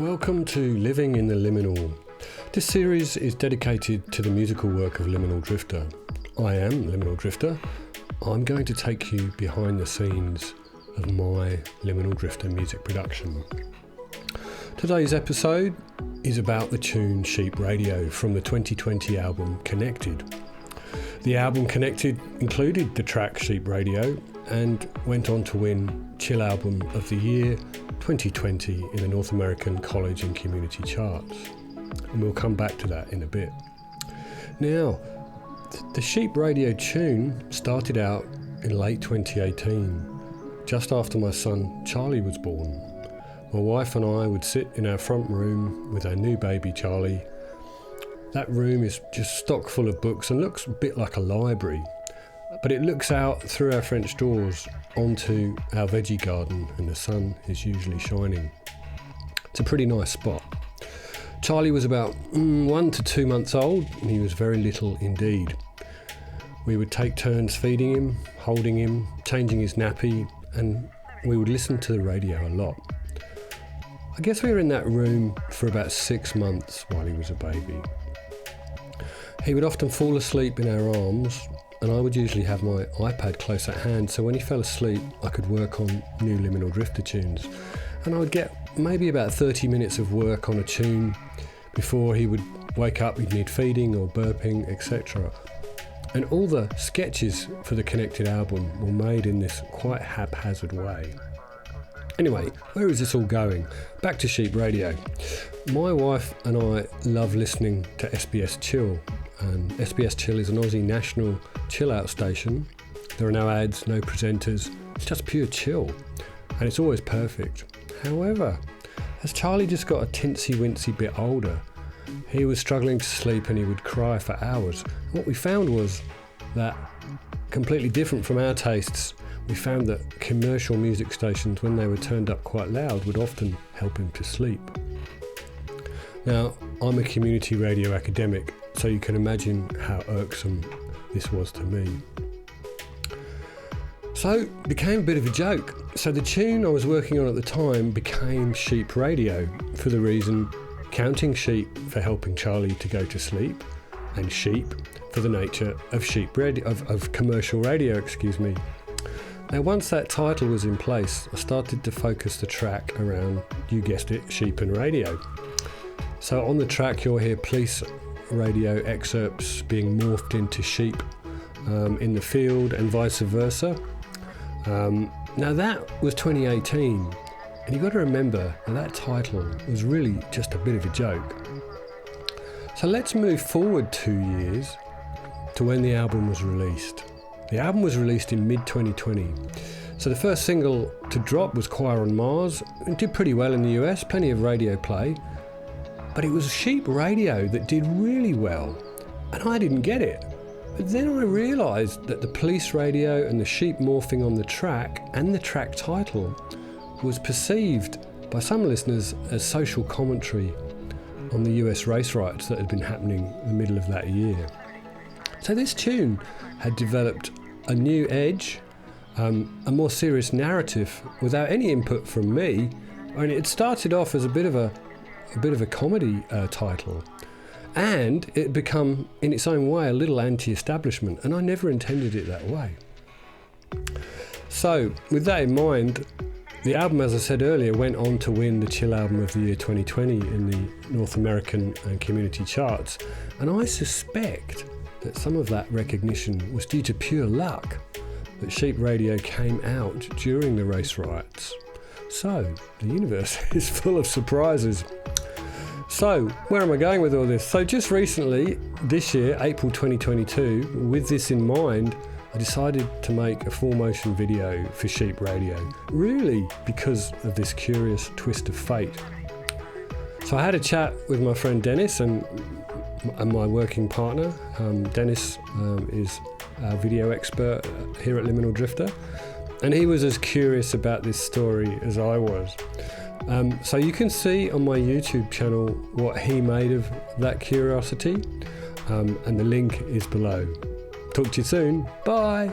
Welcome to Living in the Liminal. This series is dedicated to the musical work of Liminal Drifter. I am Liminal Drifter. I'm going to take you behind the scenes of my Liminal Drifter music production. Today's episode is about the tune Sheep Radio from the 2020 album Connected. The album Connected included the track Sheep Radio and went on to win Chill Album of the Year 2020 in the North American College and Community charts. And we'll come back to that in a bit. Now, the Sheep Radio tune started out in late 2018, just after my son Charlie was born. My wife and I would sit in our front room with our new baby Charlie. That room is just stock full of books and looks a bit like a library, but it looks out through our French doors onto our veggie garden and the sun is usually shining. It's a pretty nice spot. Charlie was about 1 to 2 months old and he was very little indeed. We would take turns feeding him, holding him, changing his nappy, and we would listen to the radio a lot. I guess we were in that room for about 6 months while he was a baby. He would often fall asleep in our arms, and I would usually have my iPad close at hand, so when he fell asleep I could work on new Liminal Drifter tunes. And I would get maybe about 30 minutes of work on a tune before he would wake up. He'd need feeding or burping, etc. And all the sketches for the Connected album were made in this quite haphazard way. Anyway, where is this all going? Back to Sheep Radio. My wife and I love listening to SBS Chill. And SBS Chill is an Aussie national chill-out station. There are no ads, no presenters. It's just pure chill. And it's always perfect. However, as Charlie just got a tinsy-wincy bit older, he was struggling to sleep and he would cry for hours. And what we found was that, completely different from our tastes, we found that commercial music stations, when they were turned up quite loud, would often help him to sleep. Now, I'm a community radio academic, so you can imagine how irksome this was to me. So it became a bit of a joke. So the tune I was working on at the time became Sheep Radio, for the reason counting sheep for helping Charlie to go to sleep, and sheep for the nature of sheep radio, of commercial radio, Now once that title was in place, I started to focus the track around, you guessed it, sheep and radio. So on the track you'll hear police radio excerpts being morphed into sheep in the field and vice versa. Now that was 2018, and you've got to remember that title was really just a bit of a joke. So let's move forward 2 years to when the album was released. The album was released in mid-2020. So the first single to drop was Choir on Mars. It did pretty well in the US, plenty of radio play. But it was Sheep Radio that did really well, and I didn't get it. But then I realised that the police radio and the sheep morphing on the track and the track title was perceived by some listeners as social commentary on the US race riots that had been happening in the middle of that year. So this tune had developed a new edge, a more serious narrative without any input from me. I mean, it started off as a bit of a comedy title, and it become in its own way a little anti-establishment, and I never intended it that way. So with that in mind, the album, as I said earlier, went on to win the Chill Album of the Year 2020 in the North American and Community charts, and I suspect that some of that recognition was due to pure luck that Sheep Radio came out during the race riots. So the universe is full of surprises. So where am I going with all this? So just recently, this year, April 2022, with this in mind, I decided to make a full motion video for Sheep Radio, really because of this curious twist of fate. So I had a chat with my friend Dennis and my working partner. Dennis is our video expert here at Liminal Drifter, and he was as curious about this story as I was. So you can see on my YouTube channel what he made of that curiosity, and the link is below. Talk to you soon. Bye.